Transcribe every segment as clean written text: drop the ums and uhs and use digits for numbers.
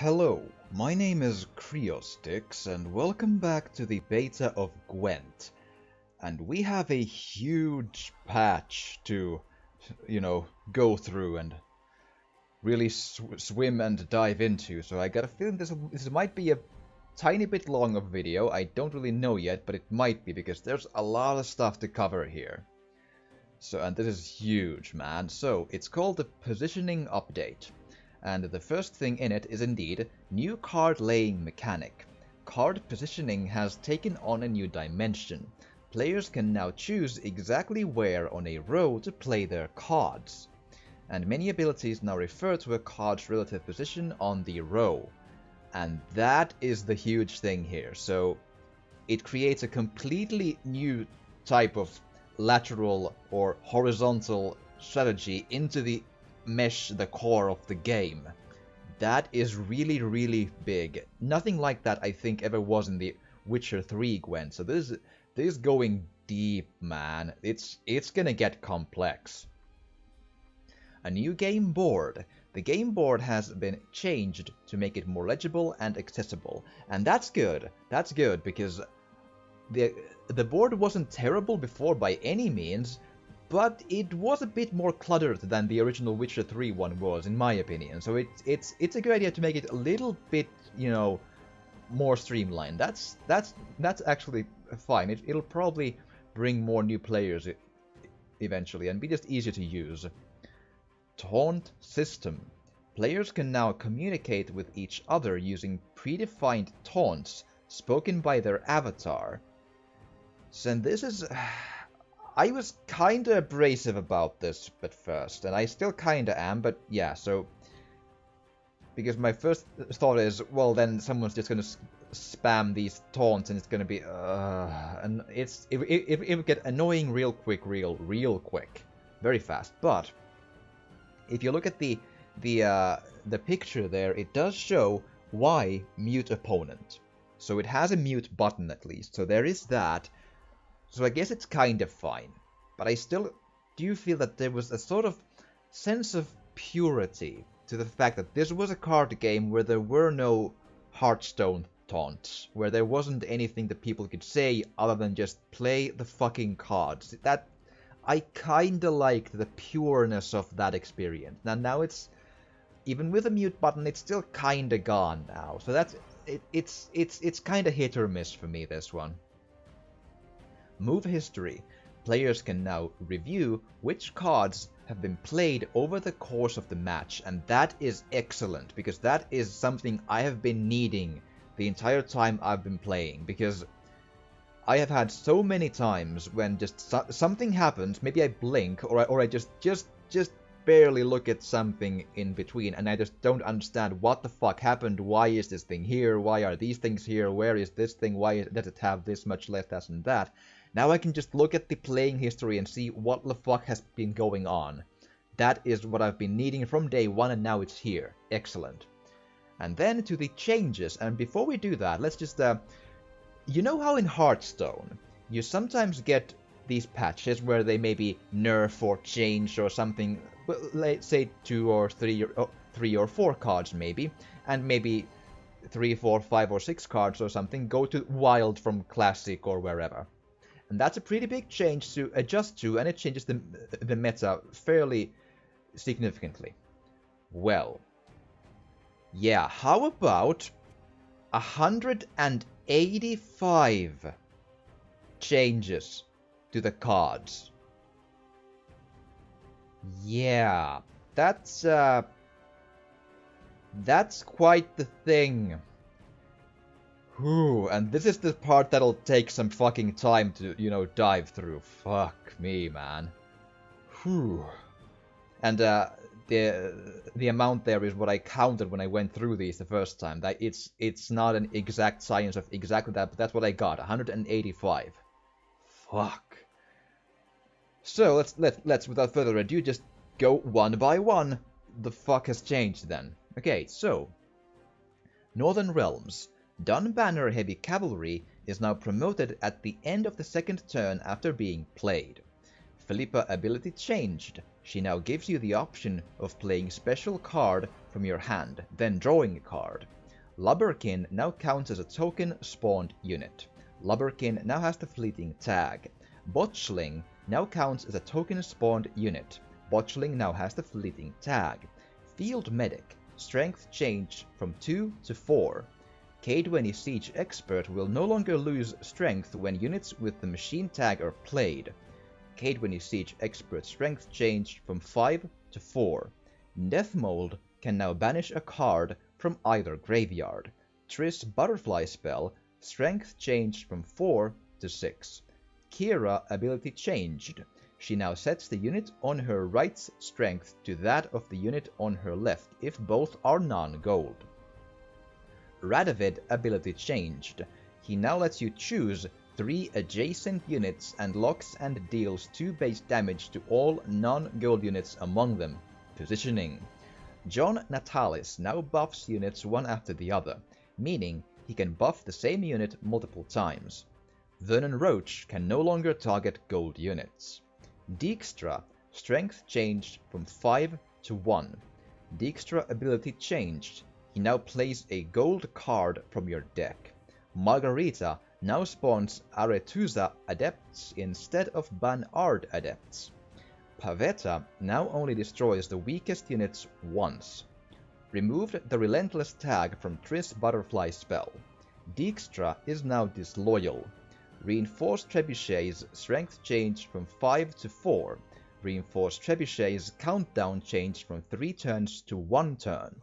Hello, my name is Creostix and welcome back to the beta of Gwent. And we have a huge patch to, go through and really swim and dive into. So I got a feeling this might be a tiny bit long of a video. I don't really know yet, but it might be because there's a lot of stuff to cover here. And this is huge, man. So it's called the Positioning Update. And the first thing in it is indeed new card laying mechanic. Card positioning has taken on a new dimension. Players can now choose exactly where on a row to play their cards. And many abilities now refer to a card's relative position on the row. And that is the huge thing here. So it creates a completely new type of lateral or horizontal strategy into the core of the game. That is really, really big. Nothing like that I think ever was in the Witcher 3 Gwent. So this is going deep, man. It's gonna get complex. A new game board. The game board has been changed to make it more legible and accessible. And that's good. That's good because the board wasn't terrible before by any means, but it was a bit more cluttered than the original Witcher 3 one was, in my opinion. So it's a good idea to make it a little bit, more streamlined. That's actually fine. It'll probably bring more new players eventually and be just easier to use. Taunt system. Players can now communicate with each other using predefined taunts spoken by their avatar. So this is... I was kinda abrasive about this at first, and I still kinda am, but yeah, so... Because my first thought is, well, then someone's just gonna spam these taunts, and it's gonna be, and it would get annoying real quick, real quick. Very fast, but... If you look at the picture there, it does show why mute opponent. So it has a mute button at least, so there is that. So I guess it's kind of fine, but I still do feel that there was a sort of sense of purity to the fact that this was a card game where there were no Hearthstone taunts, where there wasn't anything that people could say other than just play the fucking cards. That I kinda liked the pureness of that experience. Now it's, even with a mute button, it's still kinda gone now. So that's it's kinda hit or miss for me, this one. Move history. Players can now review which cards have been played over the course of the match, and that is excellent, because that is something I have been needing the entire time I've been playing, because I have had so many times when just something happens, maybe I blink, or I just barely look at something in between, and I just don't understand what the fuck happened, why is this thing here, why are these things here, where is this thing, why does it have this much left as and that. Now I can just look at the playing history and see what the fuck has been going on. That is what I've been needing from day one, and now it's here. Excellent. And then to the changes, and before we do that, let's just, you know how in Hearthstone, you sometimes get these patches where they maybe nerf or change or something, let's say 2 or 3 or 4 cards maybe, and maybe 3, 4, 5 or 6 cards or something go to Wild from Classic or wherever. And that's a pretty big change to adjust to, and it changes the meta fairly significantly. Well, yeah, how about 185 changes to the cards? Yeah, that's quite the thing. Whew, and this is the part that'll take some fucking time to, dive through. Fuck me, man. Whew. And the amount there is what I counted when I went through these the first time. That it's not an exact science of exactly that, but that's what I got. 185. Fuck. So let's without further ado just go one by one. The fuck has changed then? Okay, so Northern Realms. Dunbanner Heavy Cavalry is now promoted at the end of the second turn after being played. Philippa ability changed. She now gives you the option of playing special card from your hand, then drawing a card. Lubberkin now counts as a token spawned unit. Lubberkin now has the fleeting tag. Botchling now counts as a token spawned unit. Botchling now has the fleeting tag. Field Medic, strength changed from 2 to 4. K20 Siege Expert will no longer lose strength when units with the machine tag are played. K20 Siege Expert strength changed from 5 to 4. Deathmold can now banish a card from either graveyard. Triss Butterfly Spell, strength changed from 4 to 6. Kira ability changed. She now sets the unit on her right's strength to that of the unit on her left, if both are non-gold. Radovid ability changed. He now lets you choose 3 adjacent units and locks and deals 2 base damage to all non-gold units among them. Positioning. John Natalis now buffs units one after the other, meaning he can buff the same unit multiple times. Vernon Roach can no longer target gold units. Dijkstra, strength changed from 5 to 1. Dijkstra ability changed. He now plays a gold card from your deck. Margarita now spawns Aretuza adepts instead of Banard adepts. Pavetta now only destroys the weakest units once. Removed the Relentless tag from Triss Butterfly Spell. Dijkstra is now disloyal. Reinforced Trebuchet's strength changed from 5 to 4. Reinforced Trebuchet's countdown changed from 3 turns to 1 turn.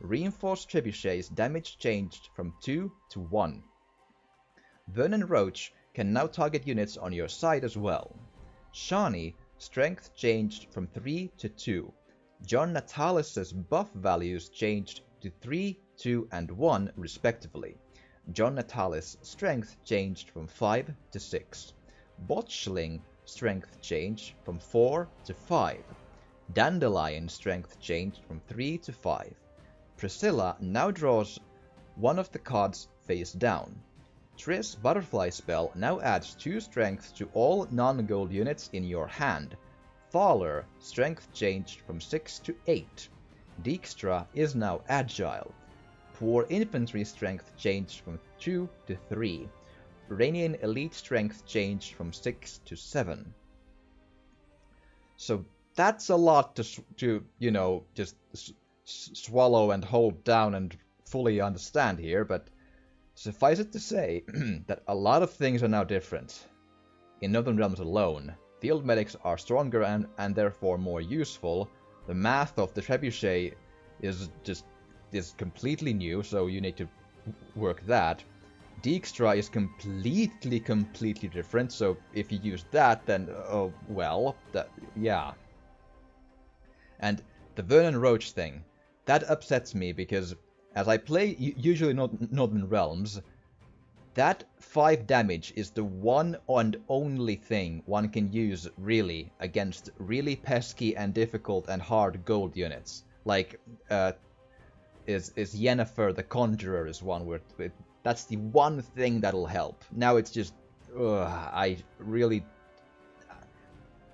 Reinforced Trebuchet's damage changed from 2 to 1. Vernon Roach can now target units on your side as well. Shani, strength changed from 3 to 2. John Natalis's buff values changed to 3, 2, and 1 respectively. John Natalis' strength changed from 5 to 6. Botchling strength changed from 4 to 5. Dandelion strength changed from 3 to 5. Priscilla now draws one of the cards face down. Triss Butterfly Spell now adds 2 strength to all non-gold units in your hand. Thaler strength changed from 6 to 8. Dijkstra is now agile. Poor Infantry strength changed from 2 to 3. Iranian Elite strength changed from 6 to 7. So that's a lot to you know, just swallow and hold down and fully understand here, but suffice it to say that a lot of things are now different. In Northern Realms alone, field medics are stronger and therefore more useful. The math of the trebuchet is completely new, so you need to work that. Dijkstra is completely different, so if you use that, then, oh, well, yeah. And the Vernon Roach thing, that upsets me because as I play usually Northern Realms, that 5 damage is the one and only thing one can use, really, against really pesky and difficult and hard gold units. Like, is Yennefer the Conjurer is one where that's the one thing that'll help. Now it's just,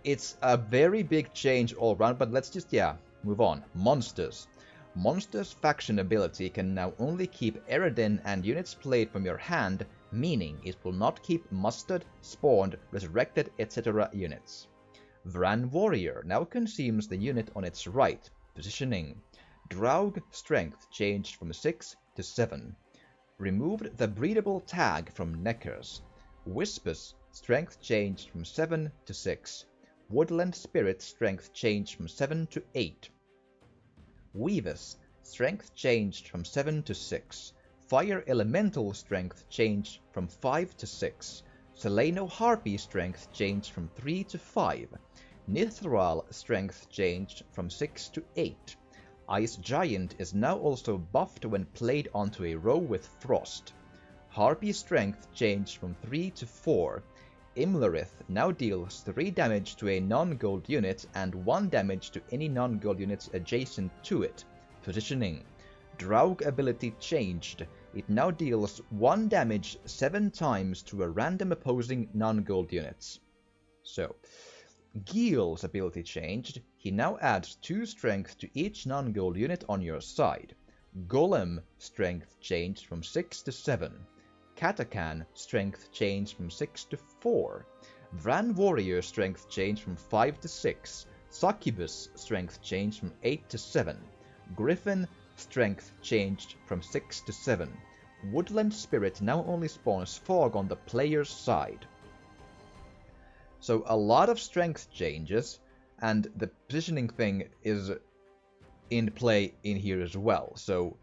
it's a very big change all around, but let's just, move on. Monsters. Monster's faction ability can now only keep Eredin and units played from your hand, meaning it will not keep mustered, spawned, resurrected, etc. units. Vran Warrior now consumes the unit on its right. Positioning. Draug strength changed from 6 to 7. Removed the breedable tag from Neckers. Whispers strength changed from 7 to 6. Woodland Spirit strength changed from 7 to 8. Weavus strength changed from 7 to 6. Fire Elemental strength changed from 5 to 6. Seleno Harpy strength changed from 3 to 5. Nithral strength changed from 6 to 8. Ice Giant is now also buffed when played onto a row with Frost. Harpy strength changed from 3 to 4. Imlerith now deals 3 damage to a non-gold unit and 1 damage to any non-gold units adjacent to it. Positioning. Draug ability changed. It now deals 1 damage 7 times to a random opposing non-gold units. So, Gil's ability changed. He now adds 2 strength to each non-gold unit on your side. Golem strength changed from 6 to 7. Katakan strength changed from 6 to 4. Vran Warrior strength changed from 5 to 6. Succubus strength changed from 8 to 7. Griffin strength changed from 6 to 7. Woodland Spirit now only spawns fog on the player's side. So a lot of strength changes, and the positioning thing is in play in here as well. So,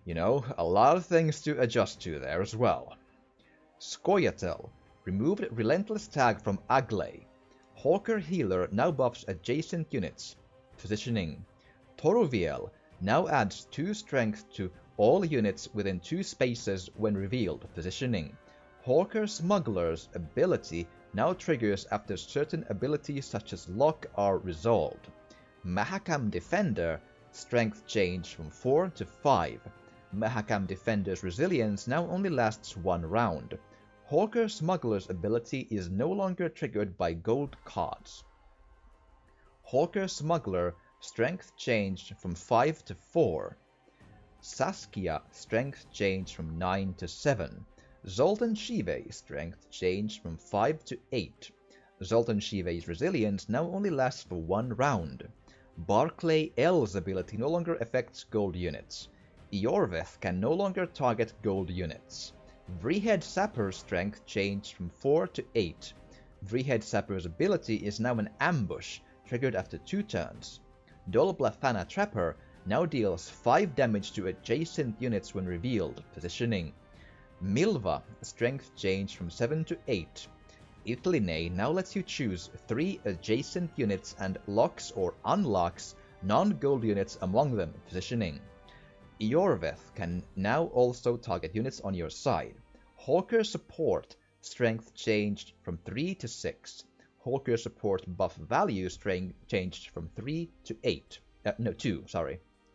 you know, a lot of things to adjust to there as well. Scoia'tael removed Relentless Tag from Agley. Hawker Healer now buffs adjacent units. Positioning. Toroviel now adds 2 strength to all units within 2 spaces when revealed. Positioning. Hawker Smuggler's ability now triggers after certain abilities such as Lock are resolved. Mahakam Defender strength changed from 4 to 5. Mahakam Defender's resilience now only lasts 1 round. Hawker Smuggler's ability is no longer triggered by gold cards. Hawker Smuggler strength changed from 5 to 4. Saskia strength changed from 9 to 7. Zoltan Shive strength changed from 5 to 8. Zoltan Shive's resilience now only lasts for 1 round. Barclay L's ability no longer affects gold units. Iorveth can no longer target gold units. Vreehead Sapper's strength changed from 4 to 8. Vreehead Sapper's ability is now an ambush, triggered after 2 turns. Dolblafana Trapper now deals 5 damage to adjacent units when revealed. Positioning. Milva strength changed from 7 to 8. Ithlinei now lets you choose 3 adjacent units and locks or unlocks non-gold units among them. Positioning. Iorveth can now also target units on your side. Hawker Support strength changed from 3 to 6. Hawker Support buff value strength changed from 3 to 8.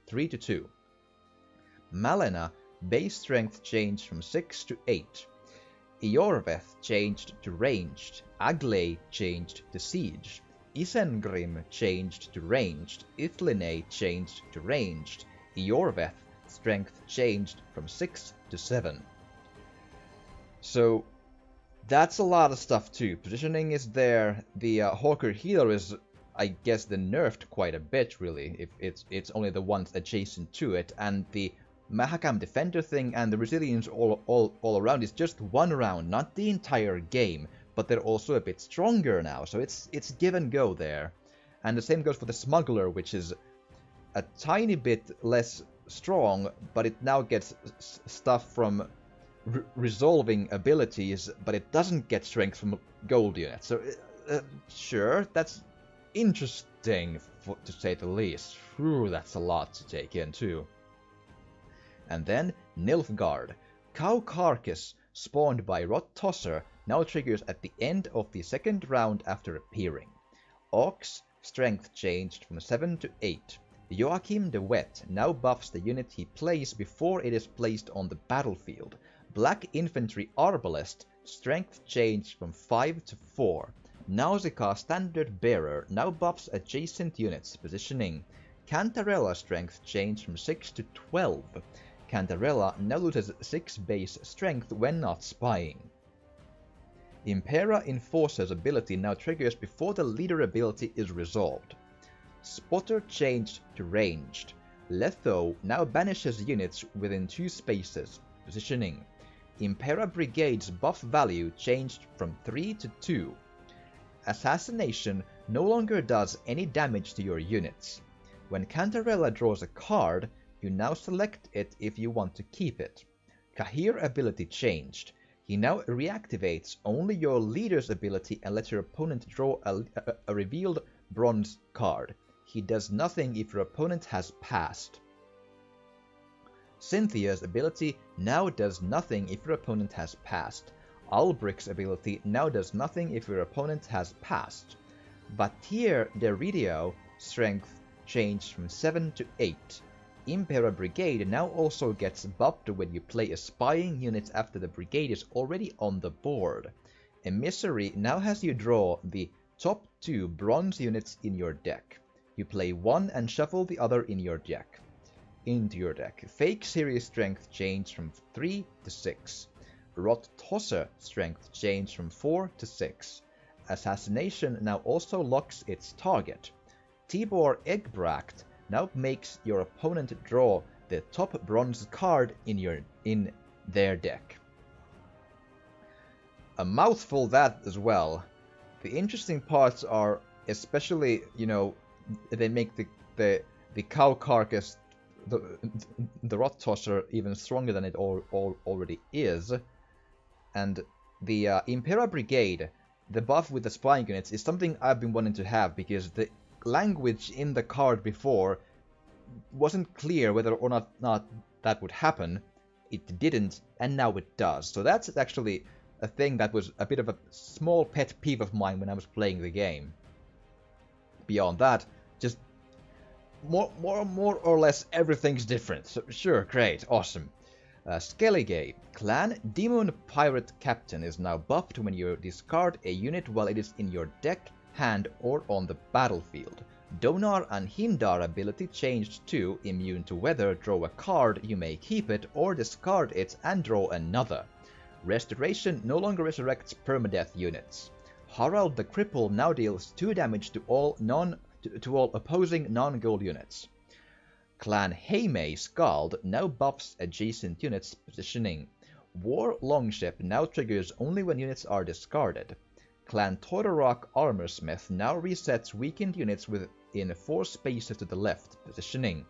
3 to 2. Malena base strength changed from 6 to 8. Iorveth changed to ranged. Agley changed to siege. Isengrim changed to ranged. Ithlinei changed to ranged. Iorveth strength changed from 6 to 7. So that's a lot of stuff too. Positioning is there. The Hawker Healer is, I guess, the nerfed quite a bit really, if it's only the ones adjacent to it, and the Mahakam Defender thing and the resilience all around is just 1 round, not the entire game, but they're also a bit stronger now, so it's give and go there. And the same goes for the Smuggler, which is a tiny bit less strong, but it now gets stuff from resolving abilities, but it doesn't get strength from gold units. So sure, that's interesting to say the least. Phew, that's a lot to take in too. And then Nilfgaard. Cow Carcass, spawned by Rot Tosser, now triggers at the end of the 2nd round after appearing. Ox strength changed from 7 to 8. Joachim the Wet now buffs the unit he plays before it is placed on the battlefield. Black Infantry Arbalest strength changed from 5 to 4. Nausicaa Standard Bearer now buffs adjacent units. Positioning. Cantarella strength changed from 6 to 12. Cantarella now loses 6 base strength when not spying. Impera Enforcer's ability now triggers before the leader ability is resolved. Spotter changed to ranged. Letho now banishes units within 2 spaces. Positioning. Impera Brigade's buff value changed from 3 to 2. Assassination no longer does any damage to your units. When Cantarella draws a card, you now select it if you want to keep it. Kahir ability changed. He now reactivates only your leader's ability and lets your opponent draw a revealed bronze card. He does nothing if your opponent has passed. Cynthia's ability now does nothing if your opponent has passed. Albric's ability now does nothing if your opponent has passed. Batir Deridio strength changed from 7 to 8. Impera Brigade now also gets buffed when you play a spying unit after the brigade is already on the board. Emissary now has you draw the top 2 bronze units in your deck. You play 1 and shuffle the other into your deck. Fake series strength change from 3 to 6. Rot Tosser strength change from 4 to 6. Assassination now also locks its target. Tibor Eggbracht now makes your opponent draw the top bronze card in their deck. A mouthful that as well. The interesting parts are especially, they make the cow carcass, the Rot Tosser, even stronger than it already is. And the Impera Brigade, the buff with the spying units, is something I've been wanting to have, because the language in the card before wasn't clear whether or not that would happen. It didn't, and now it does. So that's actually a thing that was a bit of a small pet peeve of mine when I was playing the game. Beyond that, just more or less everything's different. So sure, great, awesome. Skellige. Clan Demon Pirate Captain is now buffed when you discard a unit while it is in your deck, hand, or on the battlefield. Donar and Hindar ability changed to immune to weather. Draw a card, you may keep it or discard it and draw another. Restoration no longer resurrects permadeath units. Harald the Cripple now deals 2 damage to all opposing non-gold units. Clan Heimei Skald now buffs adjacent units' positioning. War Longship now triggers only when units are discarded. Clan Todorok Armorsmith now resets weakened units within 4 spaces to the left positioning.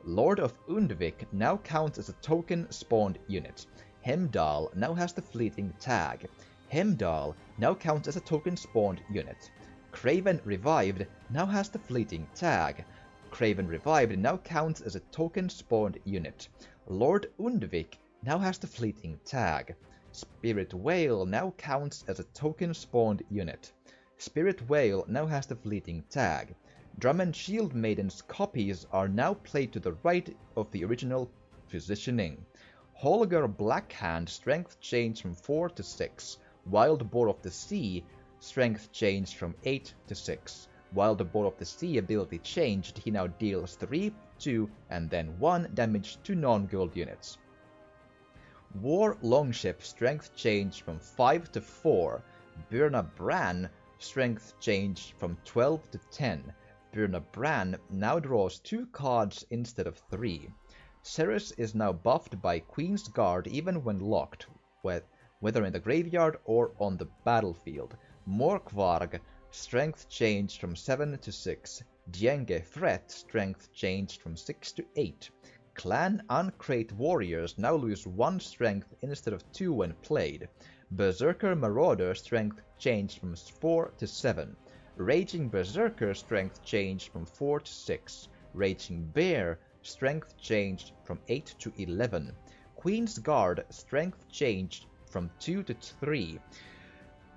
Lord of Undvik now counts as a token spawned unit. Hemdal now has the fleeting tag. Hemdal now counts as a token spawned unit. Craven Revived now has the fleeting tag. Craven Revived now counts as a token spawned unit. Lord Undvik now has the fleeting tag. Spirit Whale now counts as a token spawned unit. Spirit Whale now has the fleeting tag. Drum and Shield Maiden's copies are now played to the right of the original positioning. Holger Blackhand strength changed from 4 to 6. Wild Boar of the Sea strength changed from 8 to 6. While the Boar of the Sea ability changed, he now deals 3, 2, and then 1 damage to non-gold units. War Longship strength changed from 5 to 4. Birna Bran strength changed from 12 to 10. Birna Bran now draws 2 cards instead of 3. Ceres is now buffed by Queen's Guard even when locked, whether in the graveyard or on the battlefield. Morkvarg strength changed from 7 to 6. Dienge Threat strength changed from 6 to 8. Clan Uncrate Warriors now lose 1 strength instead of 2 when played. Berserker Marauder strength changed from 4 to 7. Raging Berserker strength changed from 4 to 6. Raging Bear strength changed from 8 to 11. Queen's Guard strength changed from 2 to 3.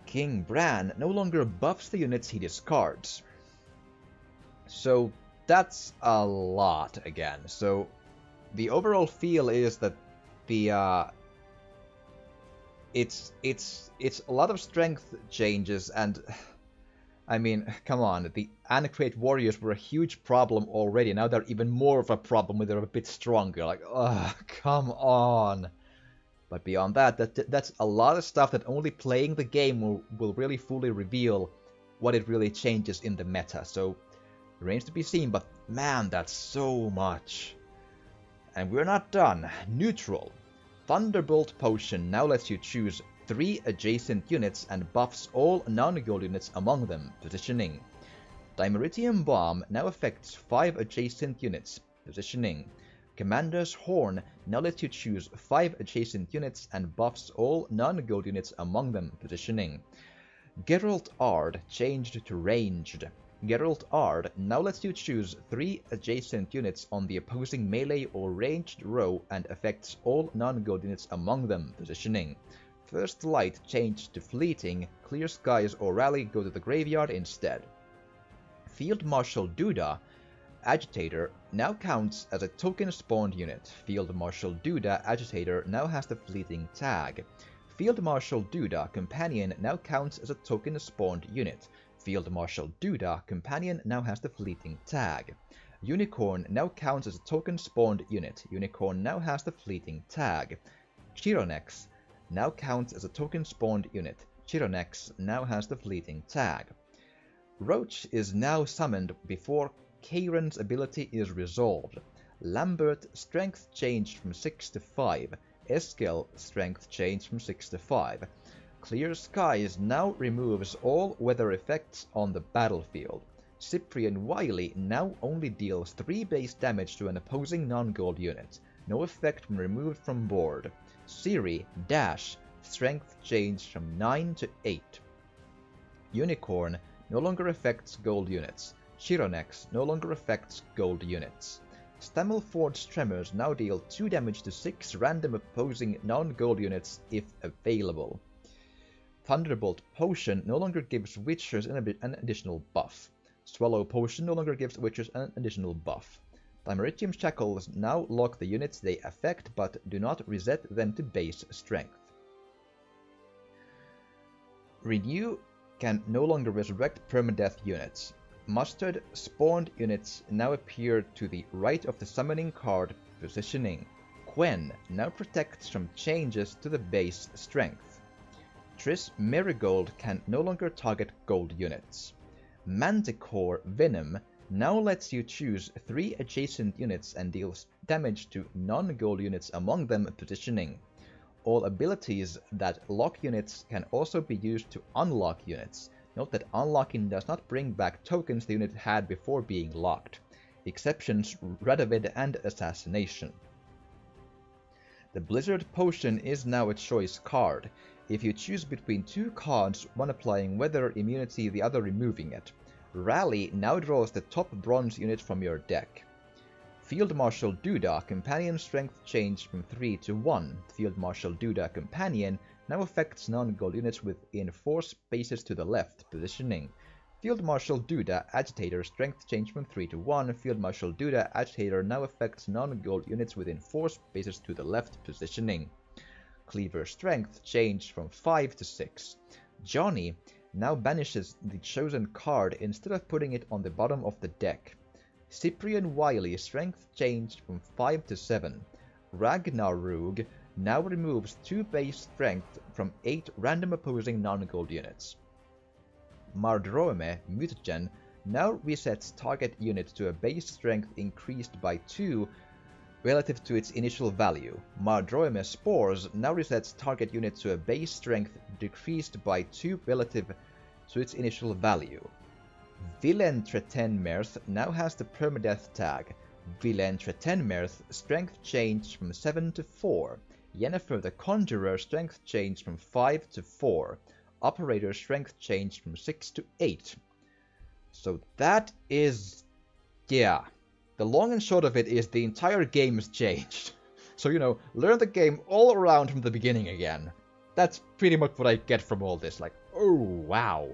King Bran no longer buffs the units he discards. So that's a lot again. So the overall feel is that the it's a lot of strength changes, and I mean, come on, the Uncrate Warriors were a huge problem already. Now they're even more of a problem when they're a bit stronger. Like, ugh, come on. But beyond that, that's a lot of stuff that only playing the game will really fully reveal what it really changes in the meta. So it remains to be seen, but man, that's so much. And we're not done. Neutral. Thunderbolt Potion now lets you choose 3 adjacent units and buffs all non-gold units among them, positioning. Dimeritium Bomb now affects 5 adjacent units, positioning. Commander's Horn now lets you choose 5 adjacent units and buffs all non-gold units among them, positioning. Geralt Ard changed to ranged. Geralt Ard now lets you choose 3 adjacent units on the opposing melee or ranged row and affects all non-gold units among them, positioning. First Light changed to fleeting. Clear Skies or Rally go to the graveyard instead. Field Marshal Duda Agitator now counts as a token spawned unit. Field Marshal Duda Agitator now has the fleeting tag. Field Marshal Duda Companion now counts as a token spawned unit. Field Marshal Duda, companion, now has the fleeting tag. Unicorn now counts as a token spawned unit. Unicorn now has the fleeting tag. Chironex now counts as a token spawned unit. Chironex now has the fleeting tag. Roach is now summoned before Kairon's ability is resolved. Lambert, strength changed from 6 to 5. Eskel, strength changed from 6 to 5. Clear Skies now removes all weather effects on the battlefield. Cyprian Wiley now only deals 3 base damage to an opposing non-gold unit. No effect when removed from board. Siri, Dash, strength changed from 9 to 8. Unicorn no longer affects gold units. Chironex no longer affects gold units. Stammelford's Tremors now deal 2 damage to 6 random opposing non-gold units if available. Thunderbolt Potion no longer gives Witchers an additional buff. Swallow Potion no longer gives Witchers an additional buff. Dimeritium Shackles now lock the units they affect but do not reset them to base strength. Renew can no longer resurrect permadeath units. Mustard spawned units now appear to the right of the summoning card positioning. Gwen now protects from changes to the base strength. Triss Marigold can no longer target gold units. Manticore Venom now lets you choose 3 adjacent units and deals damage to non-gold units among them positioning. All abilities that lock units can also be used to unlock units. Note that unlocking does not bring back tokens the unit had before being locked. Exceptions Radovid and Assassination. The Blizzard Potion is now a choice card. If you choose between 2 cards, one applying weather immunity, the other removing it. Rally now draws the top bronze unit from your deck. Field Marshal Duda, companion strength changed from 3 to 1. Field Marshal Duda, companion, now affects non-gold units within 4 spaces to the left, positioning. Field Marshal Duda, agitator, strength changed from 3 to 1. Field Marshal Duda, agitator, now affects non-gold units within 4 spaces to the left, positioning. Cleaver strength changed from 5 to 6. Johnny now banishes the chosen card instead of putting it on the bottom of the deck. Cyprian Wiley strength changed from 5 to 7. Ragnarug now removes 2 base strength from 8 random opposing non-gold units. Mardrome Mutagen now resets target unit to a base strength increased by 2 relative to its initial value. Mardrome Spores now resets target unit to a base strength decreased by 2 relative to its initial value. Villain Tretenmerth now has the permadeath tag. Villain Tretenmerth strength changed from 7 to 4. Yennefer the Conjurer strength changed from 5 to 4. Operator strength changed from 6 to 8. So that is... yeah. The long and short of it is the entire game has changed. So, you know, learn the game all around from the beginning again. That's pretty much what I get from all this. Like, oh, wow.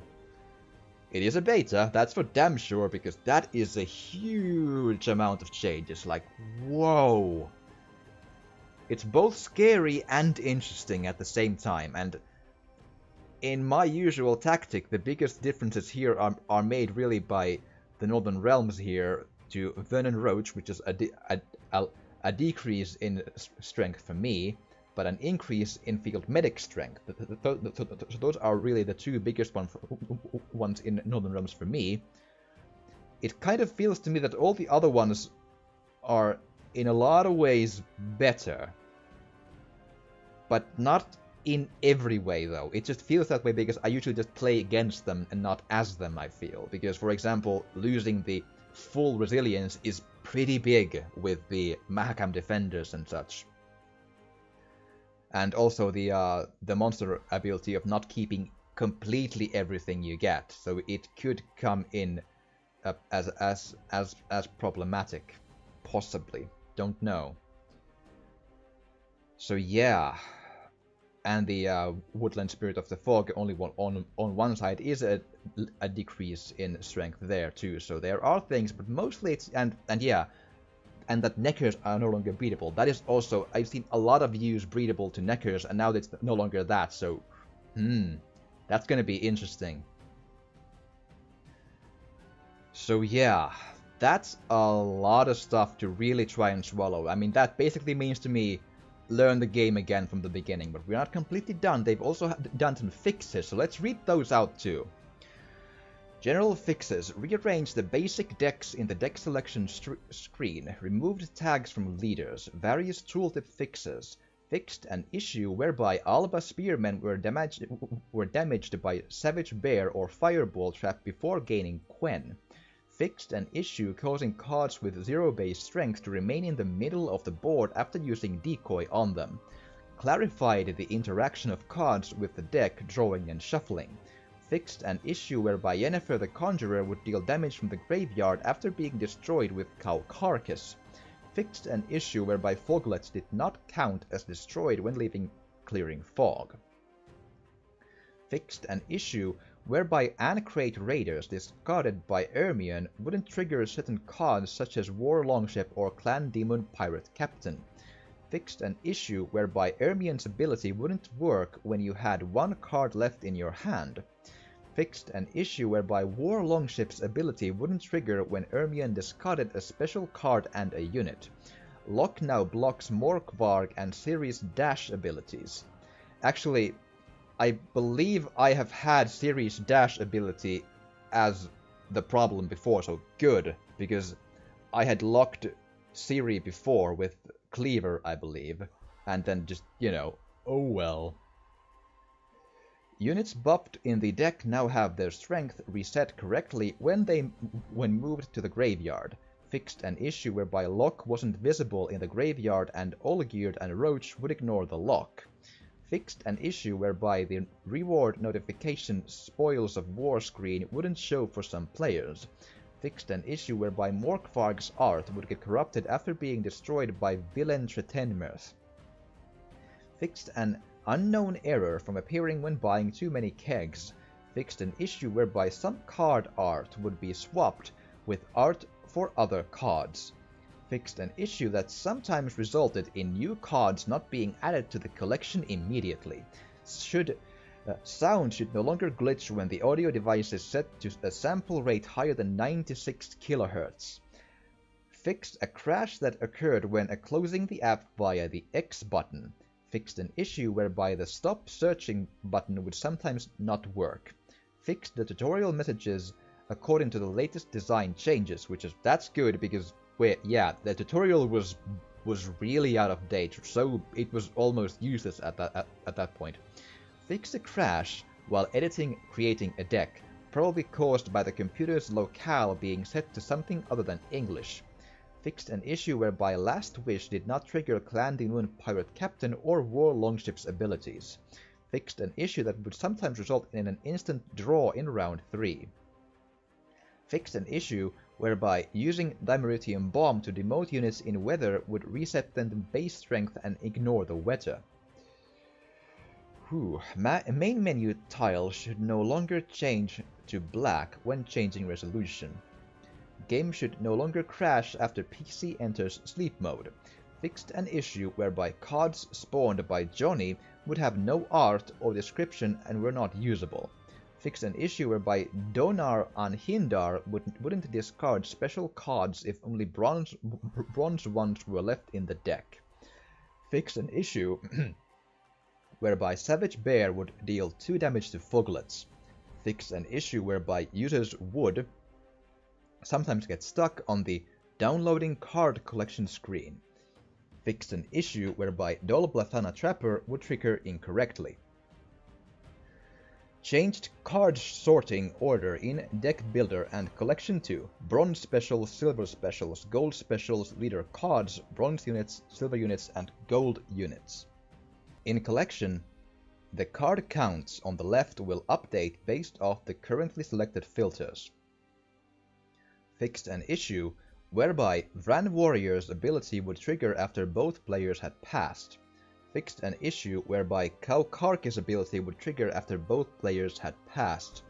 It is a beta, that's for damn sure, because that is a huge amount of changes. Like, whoa. It's both scary and interesting at the same time, and in my usual tactic, the biggest differences here are made really by the Northern Realms here to Vernon Roach, which is a decrease in strength for me, but an increase in field medic strength. So those are really the 2 biggest ones in Northern Realms for me. It kind of feels to me that all the other ones are in a lot of ways better, but not in every way though. It just feels that way because I usually just play against them and not as them, I feel. Because, for example, losing the full resilience is pretty big with the Mahakam defenders and such. And also the monster ability of not keeping completely everything you get, so it could come in as problematic, possibly. Don't know. So yeah, and the Woodland Spirit of the Fog only on one side is a decrease in strength there too. So there are things, but mostly it's and yeah. And that Neckers are no longer breedable. That is also, I've seen a lot of views breedable to Neckers, and now it's no longer that, so... that's gonna be interesting. So yeah, that's a lot of stuff to really try and swallow. I mean, that basically means to me, learn the game again from the beginning, but we're not completely done. They've also done some fixes, so let's read those out too. General fixes: rearrange the basic decks in the deck selection screen, removed tags from leaders, various tooltip fixes, fixed an issue whereby Alba spearmen were damaged by Savage Bear or Fireball Trap before gaining Quen, fixed an issue causing cards with 0 base strength to remain in the middle of the board after using Decoy on them, clarified the interaction of cards with the deck drawing and shuffling, fixed an issue whereby Yennefer the Conjurer would deal damage from the graveyard after being destroyed with Cow Carcass, fixed an issue whereby Foglets did not count as destroyed when leaving Clearing Fog, fixed an issue whereby Ancrate Raiders discarded by Ermion wouldn't trigger certain cards such as War Longship or Clan Demon Pirate Captain, fixed an issue whereby Ermion's ability wouldn't work when you had 1 card left in your hand, fixed an issue whereby War Longship's ability wouldn't trigger when Ermion discarded a special card and a unit. Lock now blocks Morkvarg and Ciri's dash abilities. Actually, I believe I have had Ciri's dash ability as the problem before, so good, because I had locked Ciri before with Cleaver, I believe, and then just, oh well. Units buffed in the deck now have their strength reset correctly when moved to the graveyard. Fixed an issue whereby lock wasn't visible in the graveyard and Olgierd and Roach would ignore the lock. Fixed an issue whereby the reward notification Spoils of War screen wouldn't show for some players. Fixed an issue whereby Morkvarg's art would get corrupted after being destroyed by Villain Tretenmerth. Fixed an unknown error from appearing when buying too many kegs, fixed an issue whereby some card art would be swapped with art for other cards, fixed an issue that sometimes resulted in new cards not being added to the collection immediately. Sound should no longer glitch when the audio device is set to a sample rate higher than 96 kHz. Fixed a crash that occurred when closing the app via the X button. Fixed an issue whereby the stop searching button would sometimes not work. Fixed the tutorial messages according to the latest design changes, that's good because the tutorial was really out of date, so it was almost useless at that point. Fixed a crash while creating a deck, probably caused by the computer's locale being set to something other than English. Fixed an issue whereby Last Wish did not trigger Clan Dinoon Pirate Captain or War Longship's abilities. Fixed an issue that would sometimes result in an instant draw in round 3. Fixed an issue whereby using Dimeritium Bomb to demote units in weather would reset them to base strength and ignore the weather. Main menu tile should no longer change to black when changing resolution. Game should no longer crash after PC enters sleep mode. Fixed an issue whereby cards spawned by Johnny would have no art or description and were not usable. Fixed an issue whereby Donar Anhindar wouldn't discard special cards if only bronze ones were left in the deck. Fixed an issue whereby Savage Bear would deal 2 damage to Foglets. Fixed an issue whereby users would sometimes get stuck on the downloading card collection screen. Fixed an issue whereby Dolblathana Trapper would trigger incorrectly. Changed card sorting order in Deck Builder and Collection 2. Bronze specials, silver specials, gold specials, leader cards, bronze units, silver units, and gold units. In Collection, the card counts on the left will update based off the currently selected filters. Fixed an issue whereby Vran Warrior's ability would trigger after both players had passed. Fixed an issue whereby Cow Carcass ability would trigger after both players had passed.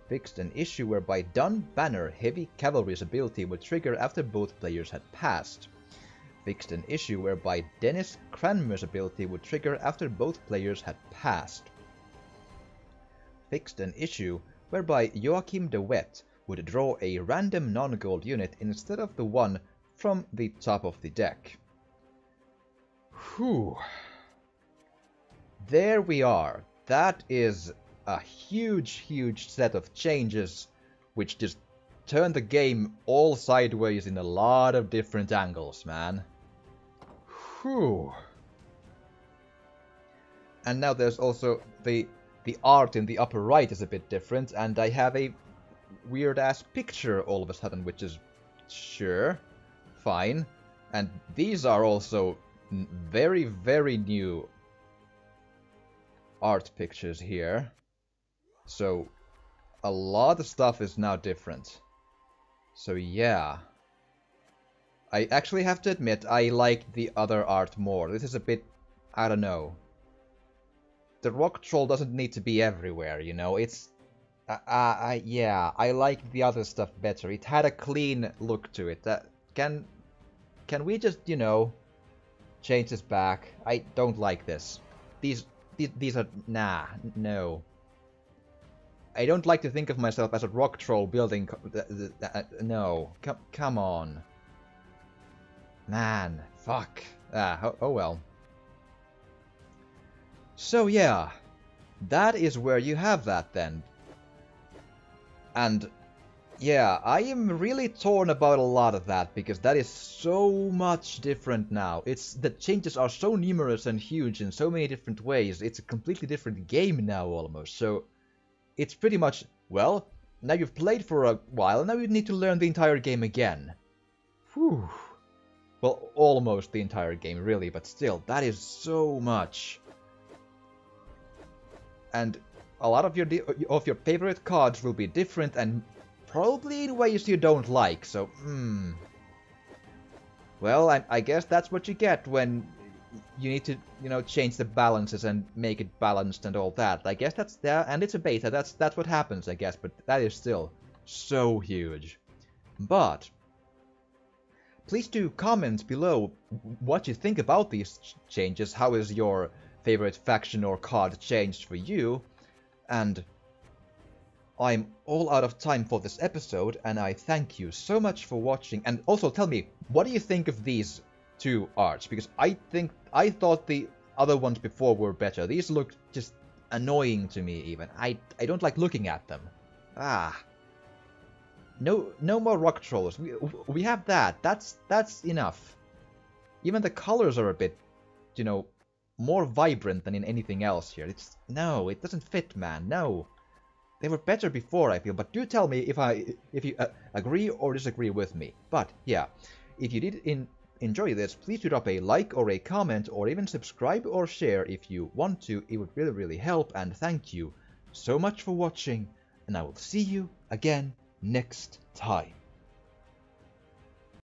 Fixed an issue whereby Dun Banner Heavy Cavalry's ability would trigger after both players had passed. Fixed an issue whereby Dennis Cranmer's ability would trigger after both players had passed. Fixed an issue whereby Joachim de Wet would draw a random non-gold unit instead of the one from the top of the deck. Whew. There we are. That is a huge set of changes which just turn the game all sideways in a lot of different angles, man. Whew. And now there's also the art in the upper right is a bit different, and I have a weird-ass picture all of a sudden, which is... sure. Fine. And these are also very new art pictures here. So, a lot of stuff is now different. So yeah. I actually have to admit, I like the other art more. This is a bit... I don't know. The rock troll doesn't need to be everywhere, you know? It's... yeah, I like the other stuff better. It had a clean look to it. Can we just, you know, change this back? I don't like this. These are... nah, no. I don't like to think of myself as a rock troll building... no, come on. Man, fuck. Oh well. So yeah, that is where you have that then. And yeah, I am really torn about a lot of that, because that is so much different now. The changes are so numerous and huge in so many different ways. It's a completely different game now almost. So it's pretty much, well, now you've played for a while, and now you need to learn the entire game again. Whew. Well, almost the entire game really, but still, that is so much. And a lot of your favorite cards will be different and probably in ways you don't like, so, well, I guess that's what you get when you need to, you know, change the balances and make it balanced and all that. I guess that's there, and it's a beta, that's what happens, I guess, but that is still so huge. But please do comment below what you think about these changes. How is your favorite faction or card changed for you? And I'm all out of time for this episode, and I thank you so much for watching. And also tell me, what do you think of these two arts? Because I thought the other ones before were better. These look just annoying to me even. I don't like looking at them. No more rock trolls. We have that. That's enough. Even the colors are a bit, you know, more vibrant than in anything else here. No, it doesn't fit, man. No. They were better before, I feel, but do tell me if you agree or disagree with me. But yeah, if you did enjoy this, please do drop a like or a comment, or even subscribe or share if you want to. It would really help, and thank you so much for watching, and I will see you again next time.